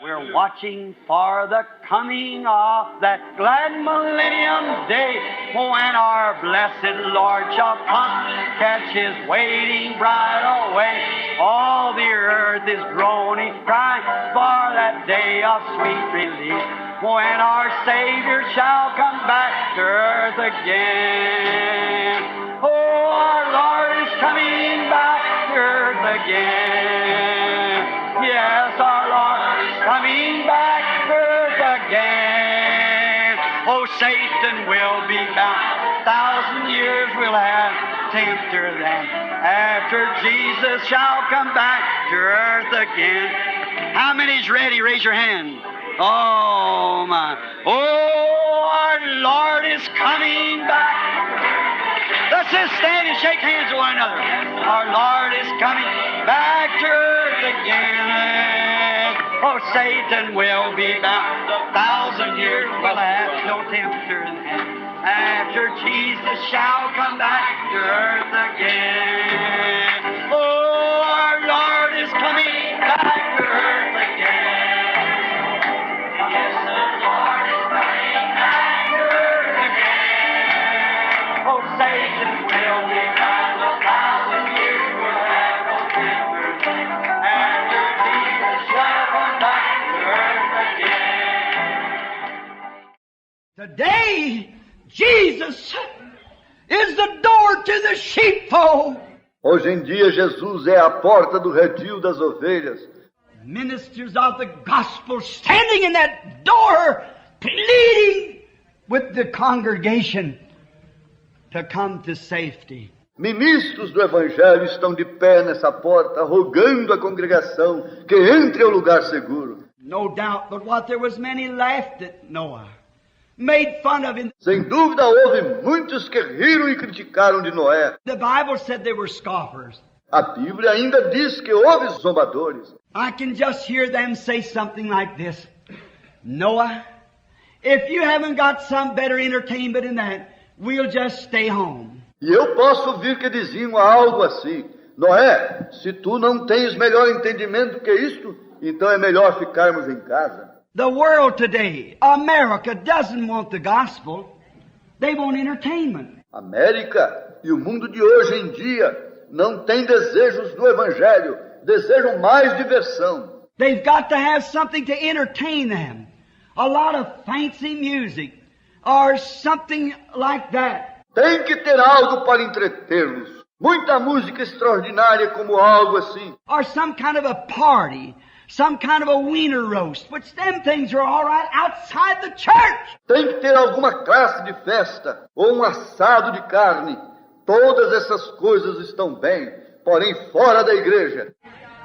We're watching for the coming of that glad millennium day, when our blessed Lord shall come, catch His waiting bride away. All the earth is groaning, crying for that day of sweet release, when our Savior shall come back to earth again. Oh, our Lord is coming back to earth again. Yes, our Lord is coming back to earth again. Oh, Satan will be bound. 1,000 years we'll have tempter then, after Jesus shall come back to earth again. How many's ready? Raise your hand. Oh, my. Oh, our Lord is coming back. Let's just stand and shake hands with one another. Our Lord is coming back to earth again. Oh, Satan will be bound. 1,000 years will have no tempter in hand, after Jesus shall come back to earth again. Oh, our Lord is coming back to earth again. Yes, the Lord is coming back to earth again. Oh, Satan will be bound. 1,000 years will have no tempter, after Jesus shall come back to earth again. Today, Jesus is the door to the sheepfold. Hoje em dia, Jesus é a porta do redil das ovelhas. Ministers of the gospel standing in that door, pleading with the congregation to come to safety. Ministros do Evangelho estão de pé nessa porta, rogando à congregação que entre ao lugar seguro. No doubt but what there was many laughed at Noah, made fun of him. Sem dúvida, houve muitos que riram e criticaram de Noé. The Bible said they were scoffers. A Bíblia ainda diz que houve zombadores. I can just hear them say something like this: Noah, if you haven't got some better entertainment than that, we'll just stay home. E eu posso ouvir que diziam algo assim: Noé, se tu não tens melhor entendimento que isto, então é melhor ficarmos em casa. The world today, America, doesn't want the gospel. They want entertainment. América e o mundo de hoje em dia não têm desejos do Evangelho, desejam mais diversão. They've got to have something to entertain them. A lot of fancy music or something like that. Tem que ter algo para entretê-los. Muita música extraordinária como algo assim. Or some kind of a party. Some kind of a wiener roast, which them things are all right outside the church. Tem que ter alguma classe de festa, ou um assado de carne. Todas essas coisas estão bem, porém fora da igreja.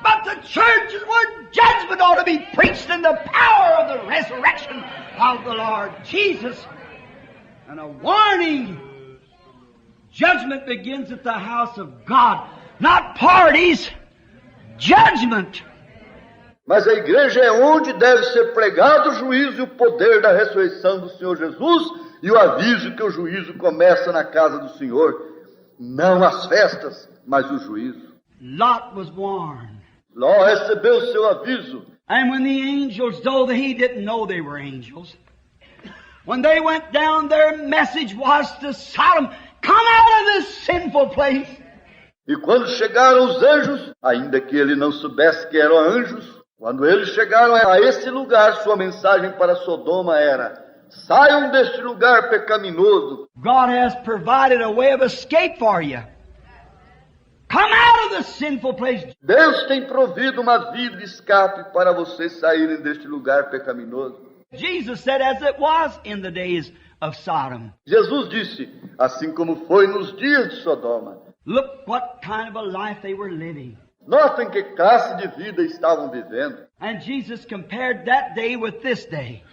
But the church is where judgment ought to be preached in the power of the resurrection of the Lord Jesus. And a warning. Judgment begins at the house of God, not parties. Judgment. Mas a igreja é onde deve ser pregado o juízo e o poder da ressurreição do Senhor Jesus, e o aviso que o juízo começa na casa do Senhor. Não as festas, mas o juízo. Lot was warned. Ló recebeu o seu aviso. And when the angels, though he didn't know they were angels, when they went down, their message was to Sodom, come out of this sinful place. E quando chegaram os anjos, ainda que ele não soubesse que eram anjos, quando eles chegaram a esse lugar, sua mensagem para Sodoma era: saiam deste lugar pecaminoso. God has provided a way of escape for you. Come out of the sinful place. Deus tem provido uma via de escape para vocês saírem deste lugar pecaminoso. Jesus said, as it was in the days of Sodom. Jesus disse, assim como foi nos dias de Sodoma. Look what kind of a life they were living. Notem que classe de vida estavam vivendo. And Jesus compared that day with this day.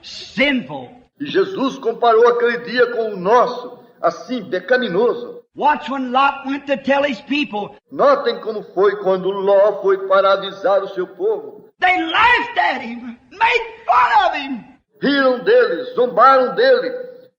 Sinful. E Jesus comparou aquele dia com o nosso, assim, pecaminoso. Watch when Lot went to tell his people. Notem como foi quando Ló foi para avisar o seu povo. They laughed at him, made fun of him. Riram dele, zombaram dele.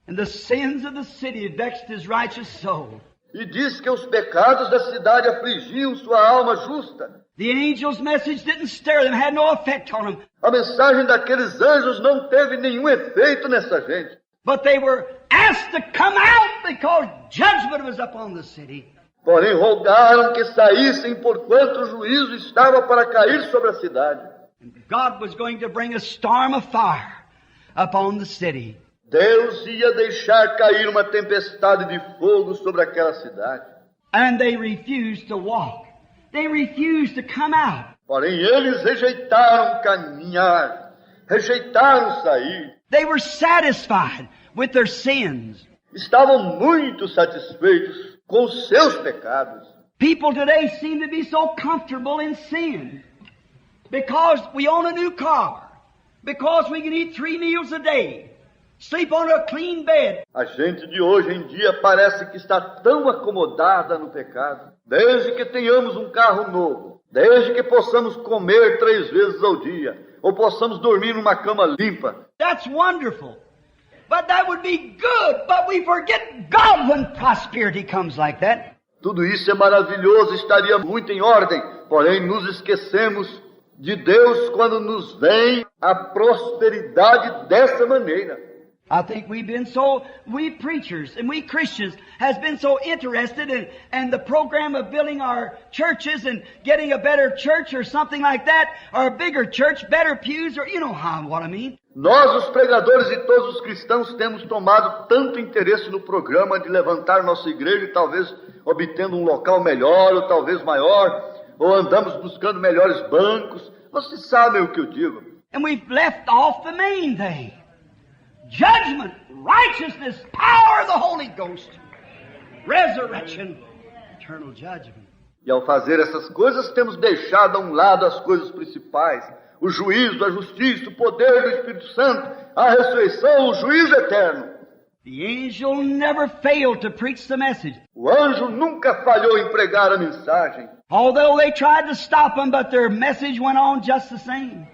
And the sins of the city vexed his righteous soul. E diz que os pecados da cidade afligiam sua alma justa. The angel's message didn't stir them, had no effect on them. A mensagem daqueles anjos não teve nenhum efeito nessa gente. But they were asked to come out because judgment was upon the city. Porém, rogaram que saíssem porquanto o juízo estava para cair sobre a cidade. And God was going to bring a storm of fire upon the city. Deus ia deixar cair uma tempestade de fogo sobre aquela cidade. And they refused to walk. They refused to come out. Porém, eles rejeitaram caminhar, rejeitaram sair. They were satisfied with their sins. Estavam muito satisfeitos com os seus pecados. People today seem to be so comfortable in sin because we own a new car, because we can eat 3 meals a day, sleep on a clean bed. A gente de hoje em dia parece que está tão acomodada no pecado. Desde que tenhamos um carro novo, desde que possamos comer 3 vezes ao dia, ou possamos dormir numa cama limpa. That's wonderful. But that would be good, but we forget God when prosperity comes like that. Tudo isso é maravilhoso, estaria muito em ordem, porém nos esquecemos de Deus quando nos vem a prosperidade dessa maneira. I think we preachers and we Christians has been so interested in the program of building our churches and getting a better church or something like that, or a bigger church, better pews, or you know what I mean. Nós, os pregadores e todos os cristãos, temos tomado tanto interesse no programa de levantar nossa igreja e talvez obtendo um local melhor ou talvez maior, ou andamos buscando melhores bancos. Vocês sabem o que eu digo. And we've left off the main thing. Judgment, righteousness, power of the Holy Ghost, resurrection, eternal judgment. E ao fazer essas coisas, temos deixado a um lado as coisas principais. O juízo, a justiça, o poder do Espírito Santo, a ressurreição, o juízo eterno. The angel never failed to preach the message. O anjo nunca falhou em pregar a mensagem. Although they tried to stop him, but their message went on just the same.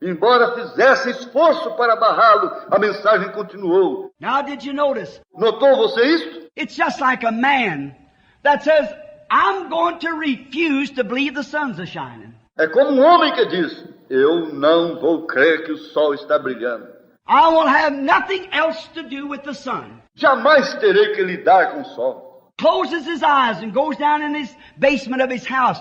Embora fizesse esforço para barrá-lo, a mensagem continuou. Now did you notice? Notou você isso? It's just like a man that says, I'm going to refuse to believe the sun's a shining. É como um homem que diz, eu não vou crer que o sol está brilhando. I will have nothing else to do with the sun. Jamais terei que lidar com o sol. Closes his eyes and goes down in his basement of his house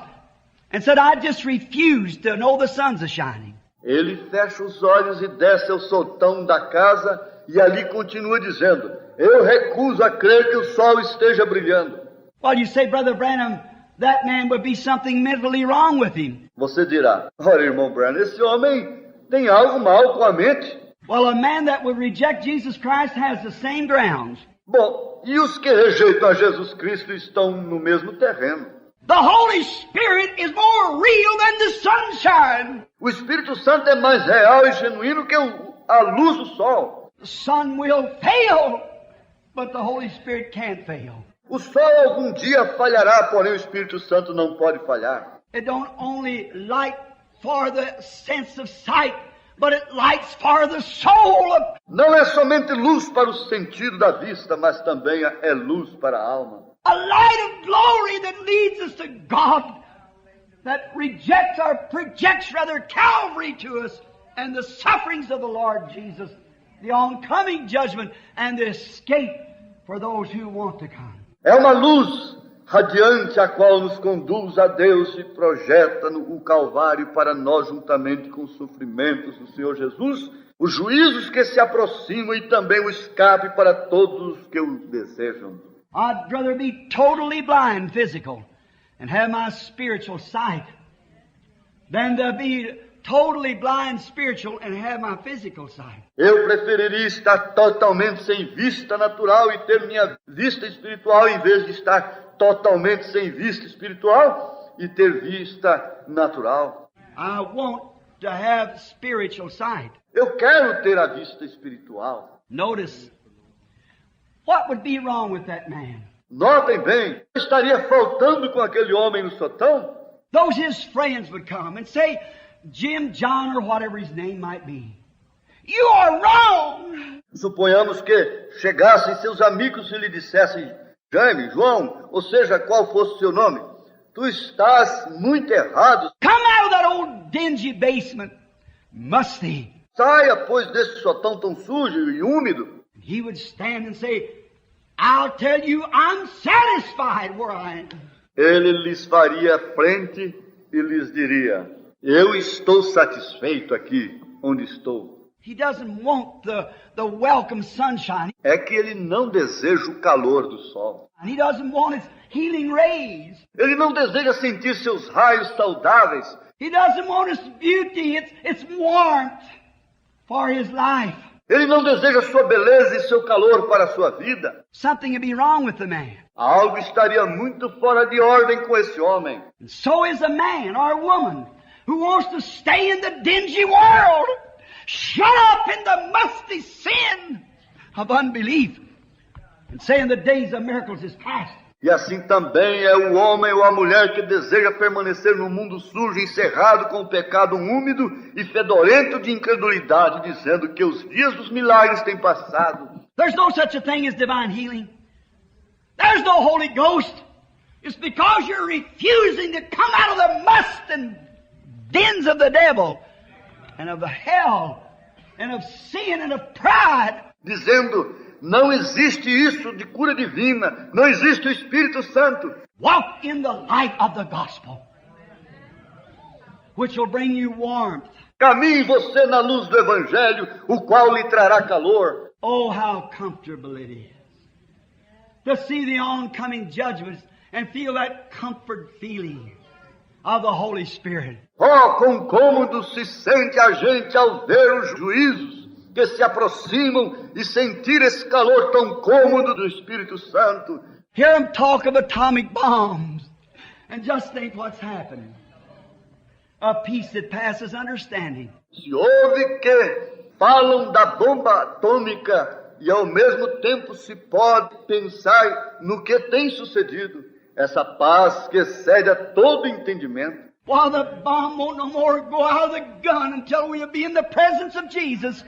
and said, I just refuse to know the sun's a shining. Ele fecha os olhos e desce ao sótão da casa e ali continua dizendo, eu recuso a crer que o sol esteja brilhando. Well, you say, Brother Branham, that man would be something mentally wrong with him. Você dirá, olha, irmão Branham, esse homem tem algo mal com a mente. Well, a man that would reject Jesus Christ has the same grounds. Bom, e os que rejeitam a Jesus Cristo estão no mesmo terreno. The Holy Spirit is more real than the sunshine. O Espírito Santo é mais real e genuíno que a luz do sol. The sun will fail, but the Holy Spirit can't fail. O sol algum dia falhará, porém o Espírito Santo não pode falhar. It don't only light for the sense of sight, but it lights for the soul. Não é somente luz para o sentido da vista, mas também é luz para a alma. A light of glory that leads us to God, that projects Calvary to us, and the sufferings of the Lord Jesus, the oncoming judgment, and the escape for those who want to come. É uma luz radiante a qual nos conduz a Deus e projeta o Calvário para nós juntamente com os sofrimentos do Senhor Jesus, os juízos que se aproximam e também o escape para todos os que o desejam. I'd rather be totally blind physical and have my spiritual sight than to be totally blind spiritual and have my physical sight. Eu preferiria estar totalmente sem vista natural e ter minha vista espiritual em vez de estar totalmente sem vista espiritual e ter vista natural. I want to have spiritual sight. Eu quero ter a vista espiritual. Notice, what would be wrong with that man? Notem bem, estaria faltando com aquele homem no sotão? Those his friends would come and say, Jim, John, or whatever his name might be, you are wrong. Suponhamos que chegassem seus amigos e lhe dissessem, Jaime, João, ou seja, qual fosse o seu nome, tu estás muito errado. Come out of that old dingy basement, musty. Saia, pois, desse sótão tão sujo e úmido. He would stand and say, I'll tell you, I'm satisfied where I am. Ele lhes faria frente e lhes diria, eu estou satisfeito aqui onde estou. He doesn't want the welcome sunshine. É que ele não deseja o calor do sol. And he doesn't want its healing rays. Ele não deseja sentir seus raios saudáveis. He doesn't want its beauty, its warmth for his life. Ele não deseja sua beleza e seu calor para a sua vida. Something would be wrong with the man. Algo estaria muito fora de ordem com esse homem. And so is a man or a woman who wants to stay in the dingy world, shut up in the musty sin of unbelief, and saying the days of miracles is past. E assim também é o homem ou a mulher que deseja permanecer no mundo sujo, encerrado com o pecado úmido e fedorento de incredulidade, dizendo que os dias dos milagres têm passado. There's no such a thing as divine healing. There's no Holy Ghost. It's because you're refusing to come out of the must and dens of the devil and of the hell and of sin and of pride. Dizendo, não existe isso de cura divina, não existe o Espírito Santo. Walk in the light of the gospel, which will bring you warmth. Caminhe você na luz do Evangelho, o qual lhe trará calor. Oh, how comfortable it is to see the oncoming judgments and feel that comfort feeling of the Holy Spirit. Oh, quão cômodo se sente a gente ao ver os juízos que se aproximam e sentir esse calor tão cômodo do Espírito Santo. Hear them talk of atomic bombs and just think what's happening. A peace that passes understanding. Se ouve que falam da bomba atômica e ao mesmo tempo se pode pensar no que tem sucedido. Essa paz que excede a todo entendimento. While the bomb won't no more go out of the gun until we'll be in the presence of Jesus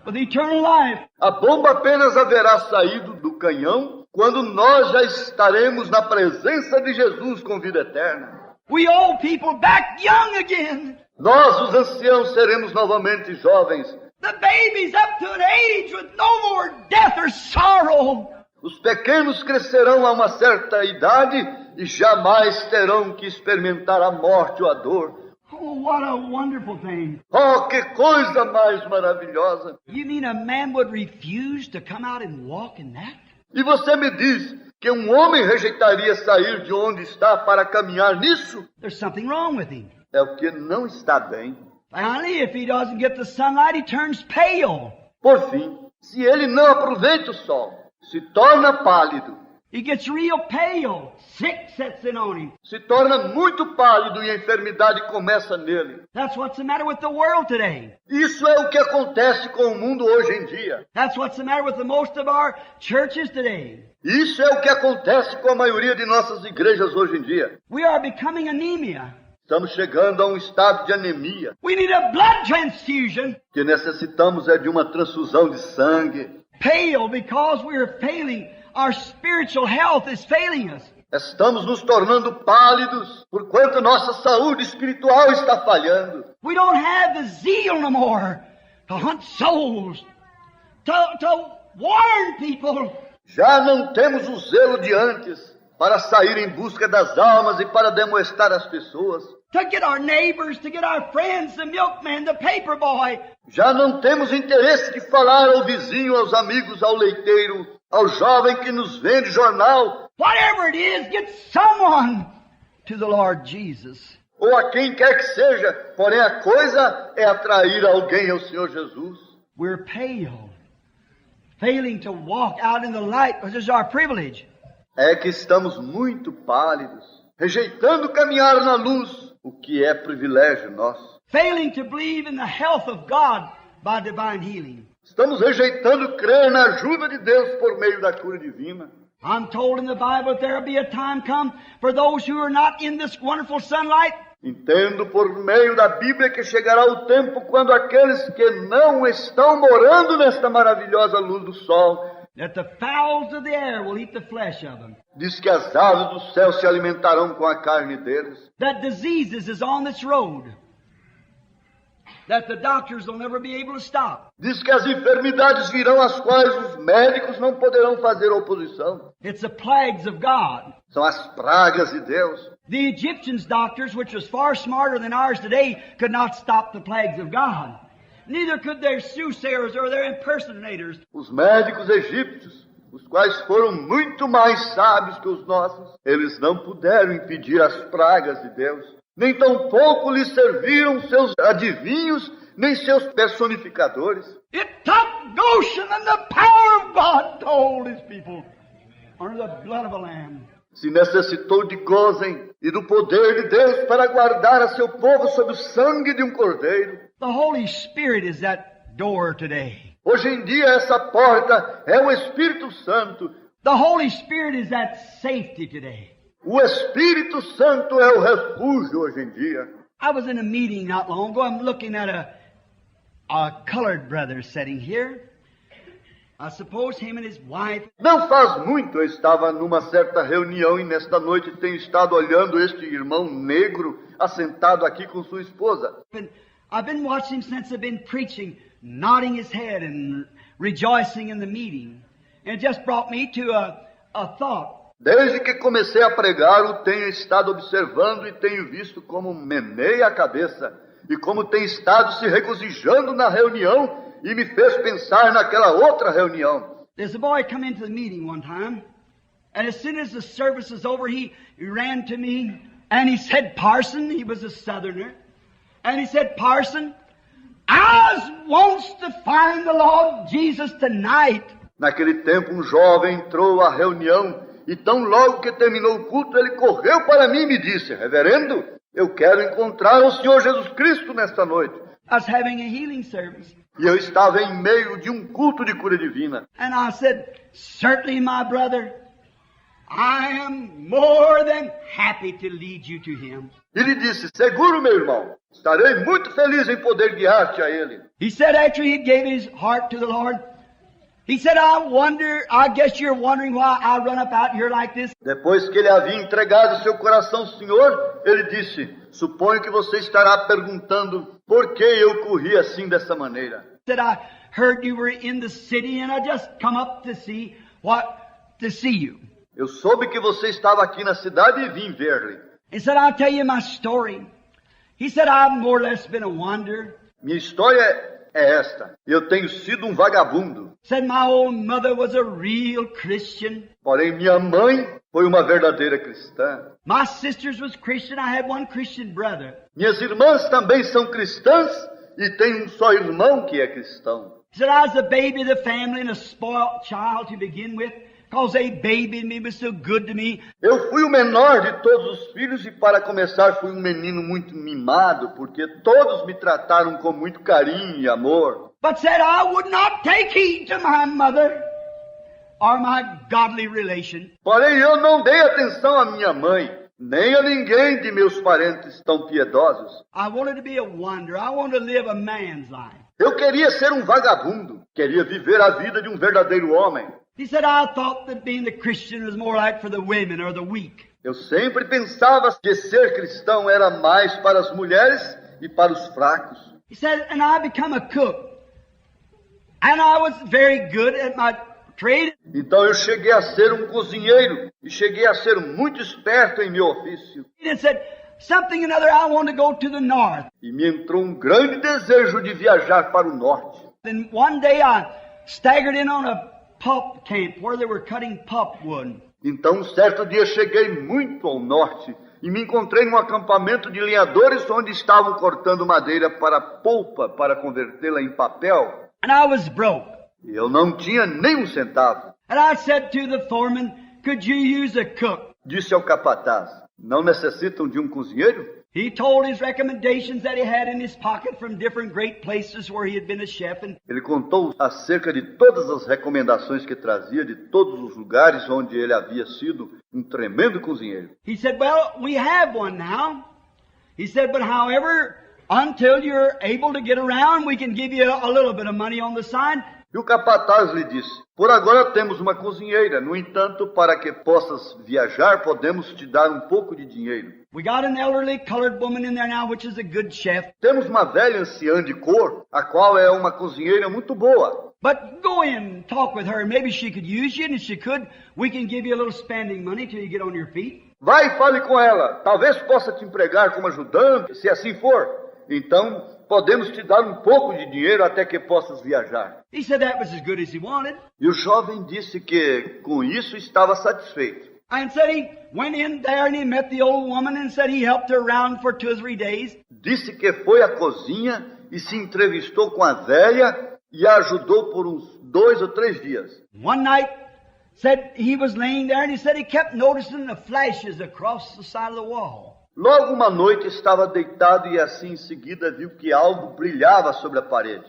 with eternal life. A bomba apenas haverá saído do canhão quando nós já estaremos na presença de Jesus com vida eterna. We old people back young again. Nós, os anciãos, seremos novamente jovens. The babies up to an age with no more death or sorrow. Os pequenos crescerão a uma certa idade e jamais terão que experimentar a morte ou a dor. Oh, what a wonderful thing. Oh, que coisa mais maravilhosa! You mean a man would refuse to come out and walk in that? E você me diz que um homem rejeitaria sair de onde está para caminhar nisso? There's something wrong with him. É o que não está bem. Finally, if he doesn't get the sunlight, he turns pale. Por fim, se ele não aproveita o sol, se torna pálido. He gets real pale. Sick sets in on him. Se torna muito pálido e a enfermidade começa nele. That's what's the matter with the world today. Isso é o que acontece com o mundo hoje em dia. That's what's the matter with the most of our churches today. Isso é o que acontece com a maioria de nossas igrejas hoje em dia. We are becoming anemia. Estamos chegando a um estado de anemia. We need a blood transfusion. O que necessitamos é de uma transfusão de sangue. Pale because we are failing. Our spiritual health is failing us. Estamos nos tornando pálidos, porquanto nossa saúde espiritual está falhando. We don't have the zeal no more to hunt souls, to warn people. Já não temos o zelo de antes para sair em busca das almas e para demonstrar às pessoas. To get our neighbors, to get our friends, the milkman, the paper boy. Já não temos interesse de falar ao vizinho, aos amigos, ao leiteiro, ao jovem que nos vende jornal. Whatever it is, get someone to the Lord Jesus. Ou a quem quer que seja, porém a coisa é atrair alguém ao Senhor Jesus. We're pale, failing to walk out in the light, which is our privilege. É que estamos muito pálidos, rejeitando caminhar na luz, o que é privilégio nosso. Failing to believe in the health of God by divine healing. Estamos rejeitando crer na ajuda de Deus por meio da cura divina. I'm told in the Bible that there will be a time come for those who are not in this wonderful sunlight. Entendo por meio da Bíblia que chegará o tempo quando aqueles que não estão morando nesta maravilhosa luz do sol that the fowls of the air will eat the flesh of them. Diz que as aves do céu se alimentarão com a carne deles. That diseases is on this road that the doctors will never be able to stop. Diz que as enfermidades virão às quais os médicos não poderão fazer oposição. It's the plagues of God. São as pragas de Deus. The Egyptians' doctors, which was far smarter than ours today, could not stop the plagues of God. Neither could their soothsayers or their impersonators. Os médicos egípcios, os quais foram muito mais sábios que os nossos, eles não puderam impedir as pragas de Deus. Nem tampouco lhes serviram seus adivinhos, nem seus personificadores. It took Goshen and the power of God to hold His people under the blood of a lamb. Se necessitou de Gozen e do poder de Deus para guardar a seu povo sob o sangue de um cordeiro. The Holy Spirit is that door today. Hoje em dia essa porta é o Espírito Santo. The Holy Spirit is that safety today. O Espírito Santo é o refúgio hoje em dia. I was in a meeting not long ago. I'm looking at a colored brother sitting here. I suppose him and his wife. Não faz muito eu estava numa certa reunião e nesta noite tenho estado olhando este irmão negro assentado aqui com sua esposa. I've been watching him since I've been preaching, nodding his head and rejoicing in the meeting. And it just brought me to a thought. Desde que comecei a pregar, o tenho estado observando e tenho visto como meneia a cabeça e como tem estado se regozijando na reunião e me fez pensar naquela outra reunião. There's a boy come into the meeting one time, and as soon as the service was over, he ran to me and he said, Parson, he was a southerner, and he said, Parson, I wants to find the Lord Jesus tonight. Naquele tempo, um jovem entrou à reunião e tão logo que terminou o culto, ele correu para mim e me disse, Reverendo, eu quero encontrar o Senhor Jesus Cristo nesta noite. I was having a healing service. E eu estava em meio de um culto de cura divina. And I said, certainly, my brother, I am more than happy to lead you to Him. Ele disse, seguro, meu irmão, estarei muito feliz em poder guiar-te a Ele. He said after he gave his heart to the Lord, he said, I guess you're wondering why I run up out here like this. Depois que ele havia entregado seu coração ao Senhor, ele disse, suponho que você estará perguntando por que eu corri assim dessa maneira. He said, I heard you were in the city and I just come up to see you. Eu soube que você estava aqui na cidade e vim ver-lhe. He said, I'll tell you my story. He said, I've more or less been a wanderer. Minha história é esta. Eu tenho sido um vagabundo. Said my old mother was a real Christian. Porém, minha mãe foi uma verdadeira cristã. My sisters was Christian. I had one Christian brother. Minhas irmãs também são cristãs e tenho um só irmão que é cristão. He said, I was the baby of the family and a spoiled child to begin with, because they babied me, was so good to me. Eu fui o menor de todos os filhos e para começar fui um menino muito mimado, porque todos me trataram com muito carinho e amor. But said I would not take heed to my mother or my godly relation. Porém eu não dei atenção à minha mãe, nem a ninguém de meus parentes tão piedosos. I wanted to be a wanderer. I wanted to live a man's life. Eu queria ser um vagabundo, queria viver a vida de um verdadeiro homem. He said, I thought that being the Christian was more like for the women or the weak. Eu sempre pensava que ser cristão era mais para as mulheres e para os fracos. He said, and I become a cook. And I was very good at my trade. Então eu cheguei a ser um cozinheiro e cheguei a ser muito esperto em meu ofício. He said, something or another, I want to go to the north. E me entrou um grande desejo de viajar para o norte. Then one day I staggered in on a pulp camp where they were cutting pulpwood. Então, um certo dia cheguei muito ao norte e me encontrei num acampamento de lenhadores onde estavam cortando madeira para polpa para convertê-la em papel. And I was broke. E eu não tinha nem um centavo. And I said to the foreman, could you use a cook? Disse ao capataz, não necessitam de um cozinheiro? He told his recommendations that he had in his pocket from different great places where he had been a chef. And ele contou acerca de todas as recomendações que trazia de todos os lugares onde ele havia sido um tremendo cozinheiro. he said, well, we have one now. He said, but however, until you're able to get around, we can give you a little bit of money on the side. E o capataz lhe disse: por agora temos uma cozinheira, no entanto, para que possas viajar, podemos te dar um pouco de dinheiro. We got an elderly colored woman in there now, which is a good chef. Temos uma velha anciã de cor, a qual é uma cozinheira muito boa. But go in and talk with her. Maybe she could use you, and if she could, we can give you a little spending money till you get on your feet. Vai e fale com ela. Talvez possa te empregar como ajudante, se assim for. Então, podemos te dar um pouco de dinheiro até que possas viajar. He said that was as good as he wanted. E o jovem disse que com isso estava satisfeito. And said he went in there and he met the old woman and said he helped her around for 2 or 3 days. Disse que foi à cozinha e se entrevistou com a velha e a ajudou por uns 2 ou 3 dias. One night, said he was laying there and he said he kept noticing the flashes across the side of the wall. Logo uma noite estava deitado e assim em seguida viu que algo brilhava sobre a parede.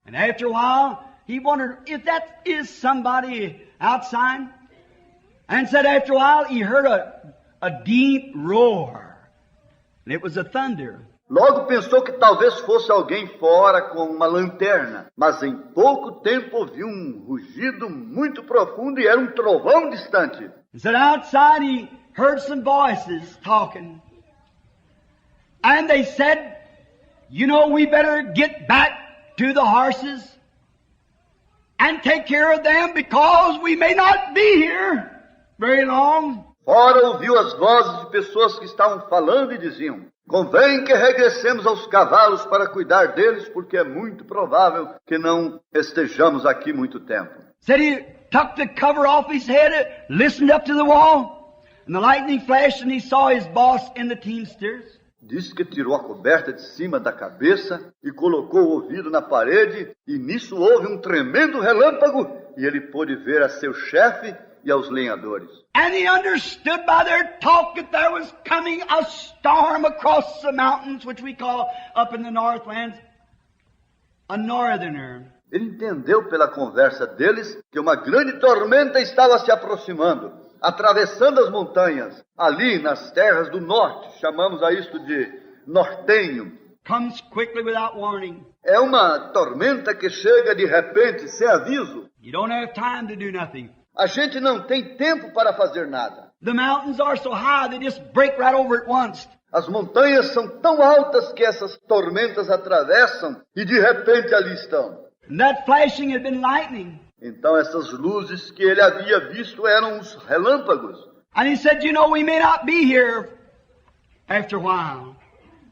And after a while, he wondered if that is somebody outside. And said after a while, he heard a deep roar. And it was a thunder. Logo pensou que talvez fosse alguém fora com uma lanterna, mas em pouco tempo ouviu um rugido muito profundo e era um trovão distante. And said outside he heard some voices talking. And they said, you know, we better get back to the horses and take care of them because we may not be here very long. Fora ouviu as vozes de pessoas que estavam falando e diziam: convém que regressemos aos cavalos para cuidar deles, porque é muito provável que não estejamos aqui muito tempo. Said he took the cover off his head, listened up to the wall, and the lightning flashed and he saw his boss in the teamsters. Diz que tirou a coberta de cima da cabeça e colocou o ouvido na parede, e nisso houve um tremendo relâmpago, e ele pôde ver a seu chefe e aos lenhadores. And he understood by their talk that there was coming a storm across the mountains, which we call up in the Northlands, a northerner. Ele entendeu pela conversa deles que uma grande tormenta estava se aproximando, atravessando as montanhas, ali nas terras do norte. Chamamos a isto de nortenho. Comes quickly without warning. É uma tormenta que chega de repente, sem aviso. You don't have time to do nothing. A gente não tem tempo para fazer nada. The mountains are so high they just break right over at once. As montanhas são tão altas que essas tormentas atravessam e de repente ali estão. And that flashing had been lightning. Então essas luzes que ele havia visto eram os relâmpagos. And he said, you know, we may not be here after a while.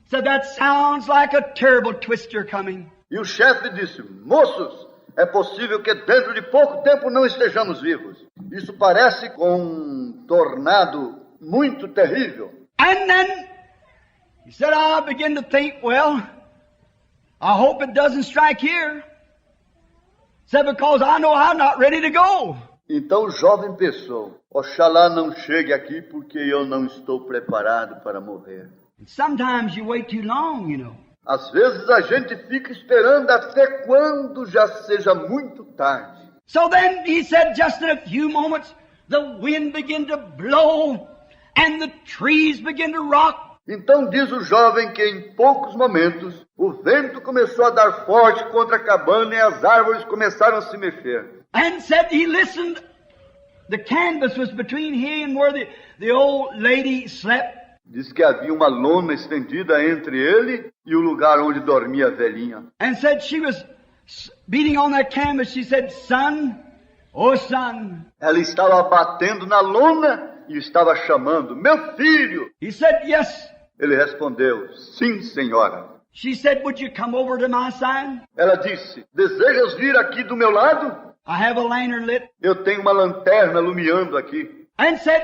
Said that sounds like a terrible twister coming. E o chefe disse: moços, é possível que dentro de pouco tempo não estejamos vivos. Isso parece com um tornado muito terrível. And then he said, I begin to think, well, I hope it doesn't strike here. Said, because I know I'm not ready to go. Então o jovem pensou: oxalá não chegue aqui porque eu não estou preparado para morrer. And sometimes you wait too long, you know. Às vezes a gente fica esperando até quando já seja muito tarde. So then he said, just in a few moments, the wind began to blow and the trees began to rock. Então diz o jovem que em poucos momentos o vento começou a dar forte contra a cabana e as árvores começaram a se mexer. And said he listened. The canvas was between he and where the old lady slept. Diz que havia uma lona estendida entre ele e o lugar onde dormia a velhinha. And said she was beating on that canvas. She said, son, oh son. Ela estava batendo na lona e estava chamando: meu filho. He said, yes. Ele respondeu: sim, senhora. She said, would you come over to my side? Ela disse: desejas vir aqui do meu lado? I have a lantern lit. Eu tenho uma lanterna lumiando aqui. And said,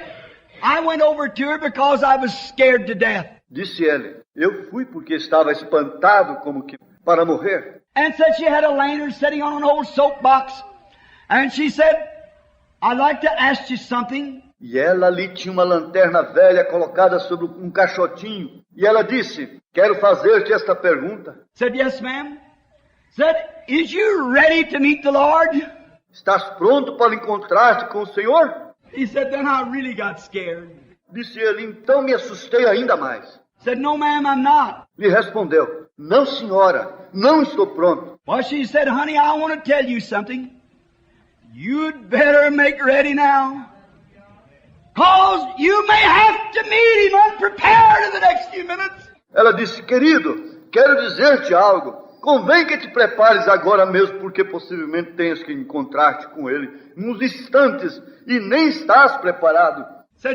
I went over to her because I was scared to death. Disse ele: eu fui porque estava espantado como que para morrer. And said she had a lantern sitting on an old soapbox. And she said, I'd like to ask you something. E ela ali tinha uma lanterna velha colocada sobre um caixotinho. E ela disse: quero fazer-te esta pergunta. Said, yes, ma'am. Said, is you ready to meet the Lord? Estás pronto para encontrar-te com o Senhor? He said, then I really got scared. Disse ele: então me assustei ainda mais. Said, no, ma'am, I'm not. Lhe respondeu: não, senhora, não estou pronto. Well, she said, honey, I want to tell you something. You'd better make ready now. 'Cause you may have to meet him unprepared in the next few minutes. Ela disse, querido, quero dizer-te algo. Convém que te prepares agora mesmo, porque possivelmente tenhas que encontrar-te com ele nos instantes e nem estás preparado.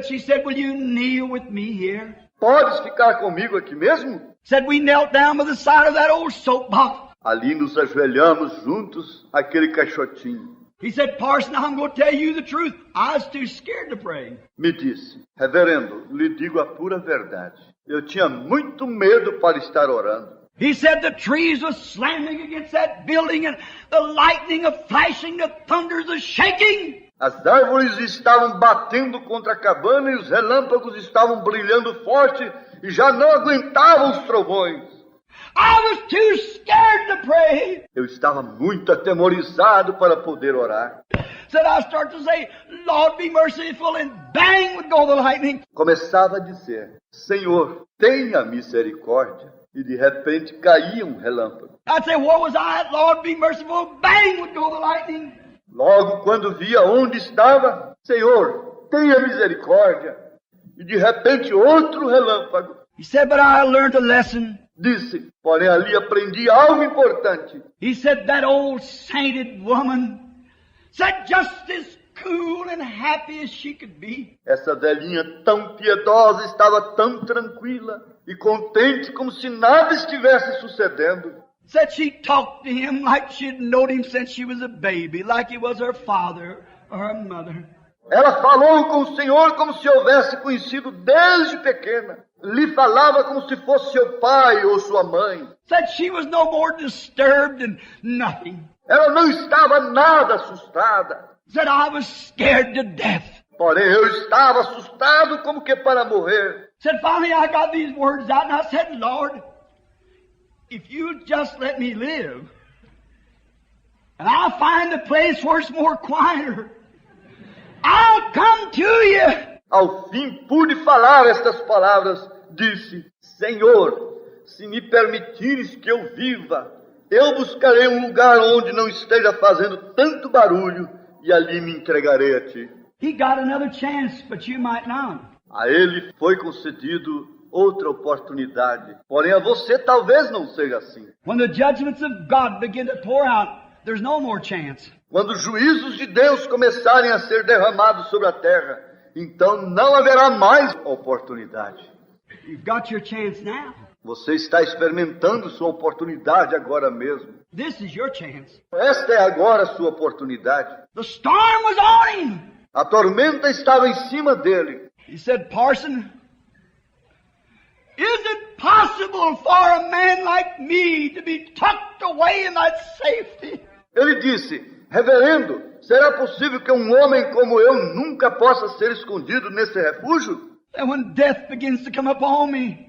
She said, will you kneel with me here? Podes ficar comigo aqui mesmo? Said we knelt down by the side of that old soapbox. Ali nos ajoelhamos juntos, aquele caixotinho. He said, Parson, I'm going to tell you the truth. I was too scared to pray. Me disse, reverendo, lhe digo a pura verdade. Eu tinha muito medo para estar orando. He said the trees were slamming against that building and the lightning was flashing, the thunders were shaking. As árvores estavam batendo contra a cabana e os relâmpagos estavam brilhando forte e já não aguentavam os trovões. I was too scared to pray. Eu estava muito atemorizado para poder orar. Said I start to say, Lord be merciful, and bang would go the lightning. Começava a dizer, Senhor, tenha misericórdia. E de repente caía um relâmpago. I'd say, where was I? Lord be merciful, bang would go the lightning. Logo quando via onde estava, Senhor, tenha misericórdia. E de repente outro relâmpago. He said, but I learned a lesson. Disse, porém ali aprendi algo importante. He said, that old sainted woman said just as cool and happy as she could be. Essa velhinha tão piedosa estava tão tranquila e contente como se nada estivesse sucedendo. Said she talked to him like she'd known him since she was a baby, like he was her father or her mother. Ela falou com o Senhor como se houvesse conhecido desde pequena. Lhe falava como se fosse seu pai ou sua mãe. Said she was no more disturbed than nothing. Ela não estava nada assustada. Said I was scared to death. Porém eu estava assustado como que para morrer. Said finally I got these words out and I said, Lord, if you just let me live, and I'll find a place where it's more quieter, I'll come to you. Ao fim pude falar estas palavras. Disse, Senhor, se me permitires que eu viva, eu buscarei um lugar onde não esteja fazendo tanto barulho e ali me entregarei a ti. He got another chance, but you might not. A ele foi concedido outra oportunidade. Porém, a você talvez não seja assim. When the judgments of God begin to pour out, there's no more chance. Quando os juízos de Deus começarem a ser derramados sobre a terra, então não haverá mais oportunidade. You've got your chance now. Você está experimentando sua oportunidade agora mesmo. This is your chance. Esta é agora a sua oportunidade. The storm was on him. A tormenta estava em cima dele. He said, Parson, is it possible for a man like me to be tucked away in that safety? Ele disse, reverendo, será possível que um homem como eu nunca possa ser escondido nesse refúgio? And when death begins to come upon me,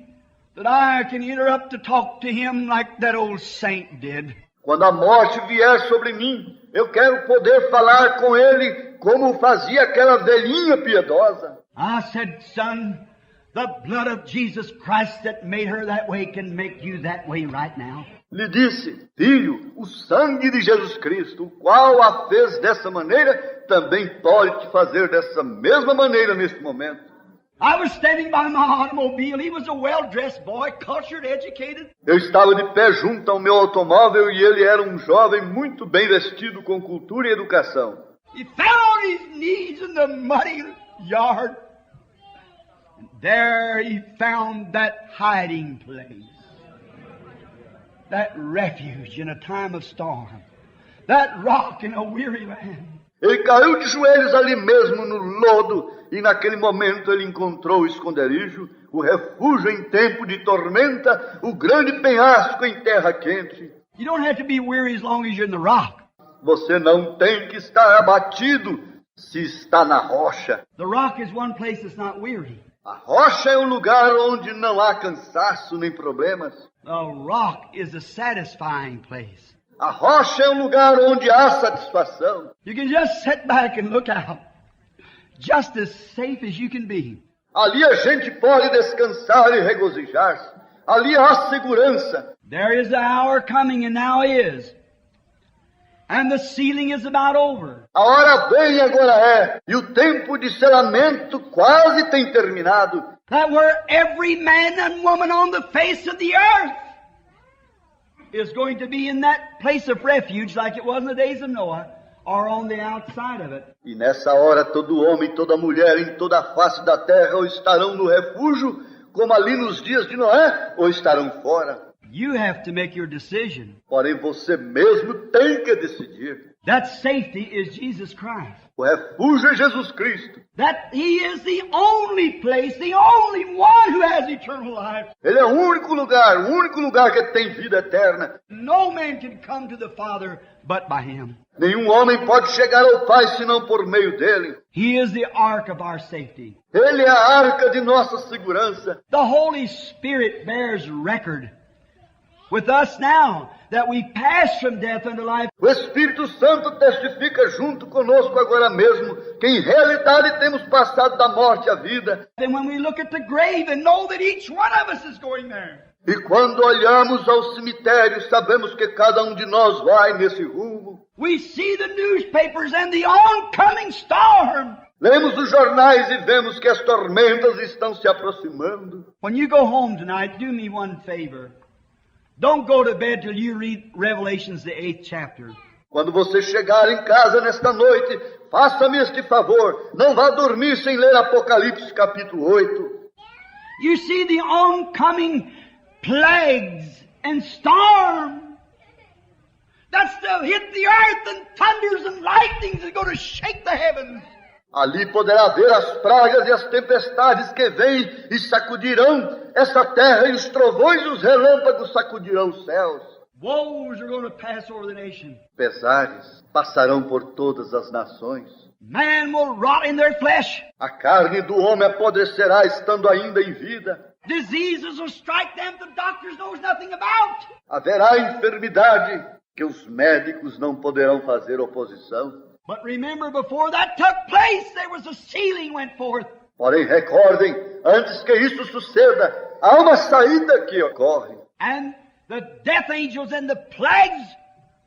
that I can enter up to talk to him like that old saint did. Quando a morte vier sobre mim, eu quero poder falar com ele como fazia aquela velhinha piedosa. I said, son, the blood of Jesus Christ that made her that way can make you that way right now. Lhe disse, filho, o sangue de Jesus Cristo, o qual a fez dessa maneira, também pode te fazer dessa mesma maneira neste momento. I was standing by my automobile. He was a well-dressed boy, cultured, educated. Eu estava de pé junto ao meu automóvel e ele era um jovem muito bem vestido com cultura e educação. He fell on his knees in the muddy yard. And there he found that hiding place. That refuge in a time of storm. That rock in a weary land. Ele caiu de joelhos ali mesmo no lodo e naquele momento ele encontrou o esconderijo, o refúgio em tempo de tormenta, o grande penhasco em terra quente. You don't have to be weary as long as you're in the rock. Você não tem que estar abatido se está na rocha. The rock is one place that's not weary. A rocha é um lugar onde não há cansaço nem problemas. The rock is a satisfying place. A rocha é um lugar onde há satisfação. You can just sit back and look out. Just as safe as you can be. Ali a gente pode descansar e regozijar-se. Ali há segurança. There is the hour coming, and now is, And the sealing is about over. A hora vem agora é, e o tempo de selamento quase tem terminado. That where every man and woman on the face of the earth is going to be in that place of refuge like it was in the days of Noah, or on the outside of it. E nessa hora todo homem, toda mulher, em toda a face da terra, ou estarão no refúgio, como ali nos dias de Noé, ou estarão fora. You have to make your decision. Porém, você mesmo tem que decidir. That safety is Jesus Christ. O refúgio é Jesus Cristo. That He is the only place, the only one who has eternal life. Ele é o único lugar que tem vida eterna. No man can come to the Father but by Him. Nenhum homem pode chegar ao Pai senão por meio dele. He is the ark of our safety. Ele é a arca de nossa segurança. The Holy Spirit bears record with us now that we pass from death unto life. O Espírito Santo testifica junto conosco agora mesmo que em realidade temos passado da morte à vida. Then when we look at the grave and know that each one of us is going there. E quando olhamos ao cemitério, sabemos que cada um de nós vai nesse rumo. We see the newspapers and the oncoming storm. Lemos os jornais e vemos que as tormentas estão se aproximando. When you go home tonight, do me one favor. Don't go to bed till you read Revelations, the 8th chapter. Quando você chegar em casa nesta noite, faça-me este favor. Não vá dormir sem ler Apocalipse capítulo 8. You see the oncoming plagues and storm. That's to hit the earth and thunders and lightnings are going to shake the heavens. Ali poderá ver as pragas e as tempestades que vêm e sacudirão essa terra, e os trovões e os relâmpagos sacudirão os céus. Woes are going to pass over the nation. Pesares passarão por todas as nações. Man will rot in their flesh. A carne do homem apodrecerá estando ainda em vida. Diseases will strike them the doctors knows nothing about. Haverá enfermidade que os médicos não poderão fazer oposição. But remember, before that took place, there was a sealing went forth. Porém, recordem, antes que isso suceda, há uma saída que ocorre. And the death angels and the plagues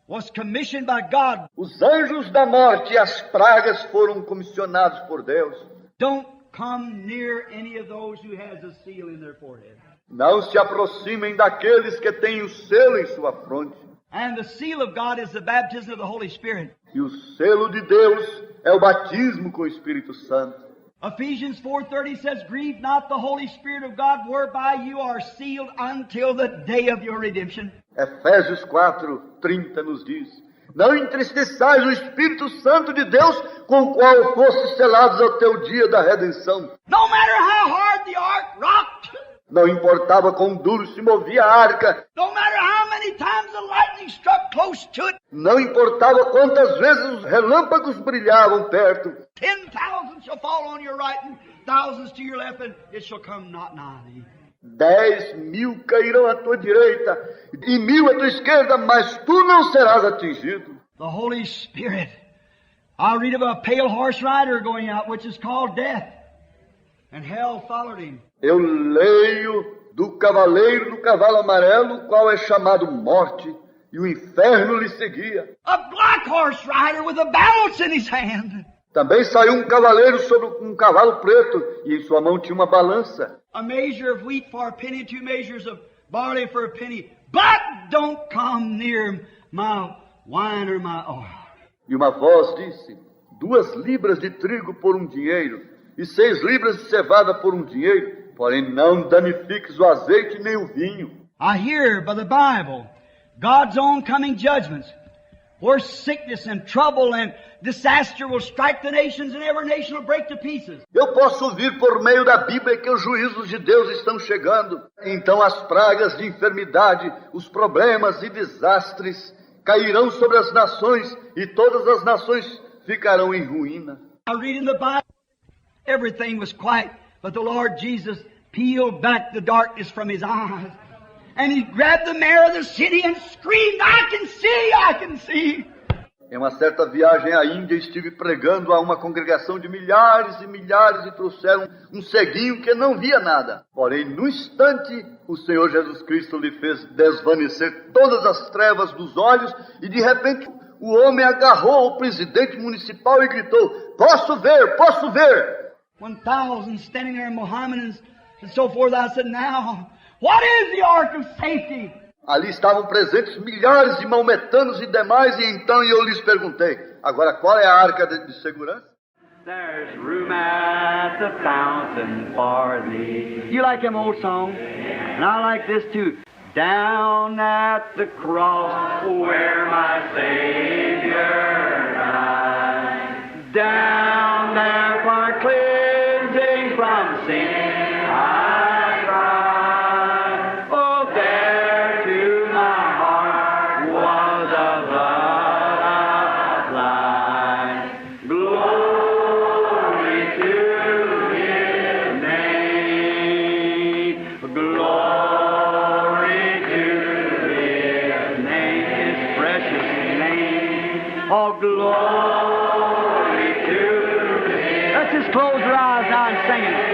was commissioned by God. Os anjos da morte e as pragas foram comissionados por Deus. Don't come near any of those who has a seal in their forehead. Não se aproximem daqueles que têm o selo em sua fronte. And the seal of God is the baptism of the Holy Spirit. E o selo de Deus é o batismo com o Espírito Santo. Ephesians 4:30 says, "Grieve not the Holy Spirit of God, whereby you are sealed until the day of your redemption." Efésios 4:30 nos diz: Não entristeçais o Espírito Santo de Deus, com o qual fostes selados até o dia da redenção. No matter how hard the ark rocked. Não importava quão duro se movia a arca. No matter how many times the lightning struck close to it. Não importava quantas vezes os relâmpagos brilhavam perto. 10,000 shall fall on your right and thousands to your left, and it shall come not nigh thee. 10.000 cairão à tua direita e 1.000 à tua esquerda, mas tu não serás atingido. The Holy Spirit. I'll read of a pale horse rider going out, which is called death. And hell followed him. Eu leio do cavaleiro do cavalo amarelo, qual é chamado morte, e o inferno lhe seguia. A black horse rider with a balance in his hand. Também saiu um cavaleiro sobre um cavalo preto, e em sua mão tinha uma balança. A measure of wheat for a penny, 2 measures of barley for a penny. But don't come near my wine or my oil. E uma voz disse: 2 libras de trigo por 1 dinheiro, e 6 libras de cevada por 1 dinheiro, porém não danifiques o azeite nem o vinho. I hear by the Bible God's own coming judgments, where sickness and trouble and disaster will strike the nations and every nation will break to pieces. Eu posso ouvir por meio da Bíblia que os juízos de Deus estão chegando. Então as pragas de enfermidade, os problemas e desastres cairão sobre as nações e todas as nações ficarão em ruína. I read in the Bible, everything was quiet, but the Lord Jesus peeled back the darkness from his eyes. And he grabbed the mayor of the city and screamed, I can see, I can see. Em uma certa viagem à Índia, estive pregando a uma congregação de milhares e milhares e trouxeram um ceguinho que não via nada. Porém, no instante, o Senhor Jesus Cristo lhe fez desvanecer todas as trevas dos olhos e, de repente, o homem agarrou o presidente municipal e gritou: posso ver, posso ver. 1,000 standing there, Mohammedans and so forth. I said, now, what is the ark of safety? Ali estavam presentes milhares de maometanos e demais, e então eu lhes perguntei: agora qual é a arca de segurança? There's room at the fountain for thee. You like them old songs? And I like this too. Down at the cross where my Savior died. Down there for cleansing from sin I cried. Oh, there to my heart was a blood applied. Glory to His name. Glory to His name, His precious name. Oh, glory to His. Let's just close our eyes now and sing it.